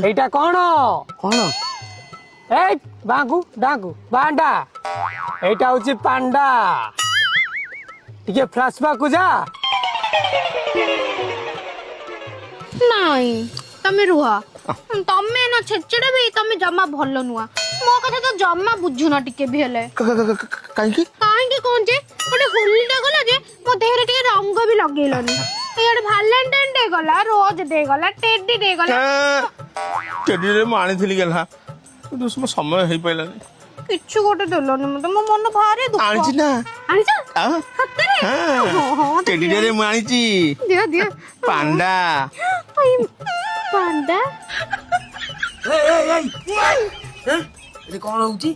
এইটা কোন কোন এই বাঙ্কু ডাঙ্কু বান্ডা এইটা হচ্ছে পান্ডা টিকে ফ্ল্যাশব্যাক যা ନାଇଁ ତମେ ରୁହ ତମେ ନା ଛେଚେଡା ବି ତମେ ଜମା ଭଲ ନୁଆ ମୋ କଥା ତ ଜମା ବୁଝୁନ ଟିକେ ବି ହେଲେ କାହିଁକି କାହିଁକି କଣ ଯେ ଗୋଟେ ହୋଲିଟା ଗଲା ଯେ ମୋ ଦେହରେ ଟିକେ ରଙ୍ଗ ବି ଲଗେଇଲନି ଏଇଆଡେ ଭାଲେଣ୍ଟାଇନ୍ ଡେ ଗଲା ରୋଜ ଡେ ଗଲା ଟେଡି ଡେ ଗଲା ଟେଡିରେ ମୁଁ ଆଣିଥିଲି ଗଲା କିନ୍ତୁ ସମୟ ହେଇପାରିଲାନି କିଛି ଗୋଟେ ଦେଲନି ମତେ ମୋ ମନ ଭାରି ଦୁଃଖ ଆଣିଛି ନା ଆଣିଛ ସତରେ ଟେଡିରେ ମୁଁ ଆଣିଛି ଦିଅ ଦିଅ ପାଣ୍ଡା ପାଣ୍ଡା କଣ ହଉଛି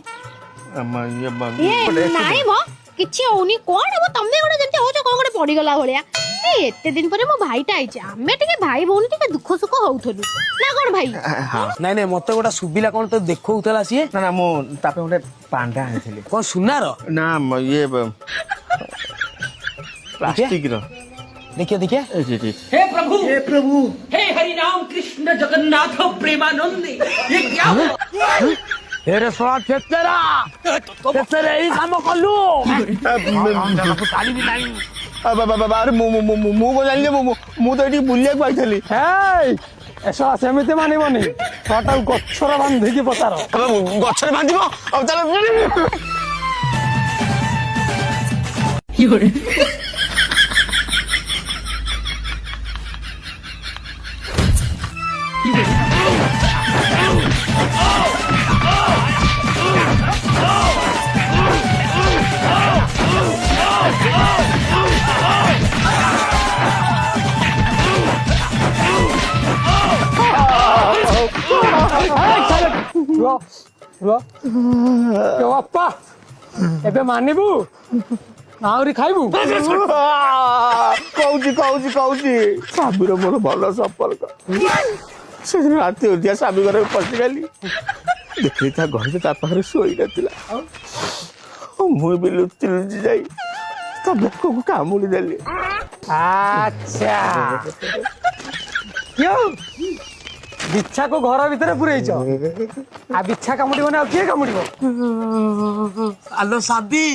ନାଇଁ ମ କିଛି ହଉନି କଣ ହବ ତମେ ଗୋଟେ ଯେମିତି ହଉଛ କଣ ଗୋଟେ ପଡିଗଲା ଭଳିଆ ଏତେ ଦିନ ପରେ ମୋ ଭାଇଟା ଆଇଛି ଆମେ ଟିକେ ଭାଇ ଭଉଣୀ ଟିକେ ଦୁଃଖ ସୁଖ ହଉଥିଲୁ ନା କଣ ଭାଇ ନାଇଁ ନାଇଁ ମତେ ଗୋଟେ ଶୁଭିଲା କଣ ତ ଦେଖଉଥିଲା ସିଏ ନା ମୁଁ ତା ପାଇଁ ଗୋଟେ ପାଣ୍ଡା ଆଣିଥିଲି କଣ ସୁନାର ନା ଇଏ ପ୍ଲାଷ୍ଟିକର देखिए देखिए हे प्रभु हे हरि राम कृष्ण जगन्नाथ प्रेमानंद ये क्या हुआ? एरे सोळा चेतेरा चेतेरे एई काम कलु काली भी नहीं अरे ମୁଁ କଣ ଜାଣିଲି ମୁଁ ତ ଏଠି ବୁଲିବାକୁ ଆଇଥିଲି ହେଇ ଏସା ସେମିତି ମାନିବନି ଛଟାକୁ ଗଛରେ ବାନ୍ଧିକି ପଚାର ଗଛରେ ବାନ୍ଧିବ ଆଉ ତାହେଲେ ବାପା ଏବେ ମାନିବୁ ଆହୁରି ଖାଇବୁ କହୁଛି ସ୍ୱାମୀର ମୋର ଭଲ ସମ୍ପର୍କ ସେଦିନ ରାତି ଅଧିକା ସ୍ୱାମୀ ଘରେ ପଶିଗଲି ଦେଖିଲି ତା ଘରେ ତା ପାଖରେ ଶୋଇ ନଥିଲା ମୁଁ ବି ଲୁଚି ଯାଇ ତା ବେକକୁ କାମୁଡି ଦେଲି ଆଚ୍ଛା ବିଛାକୁ ଘର ଭିତରେ ପୁରେଇଛ ଆଉ ବିଛା କାମୁଡିବ ନା ଆଉ କିଏ କାମୁଡିବ ଆଲୋ ସାଦି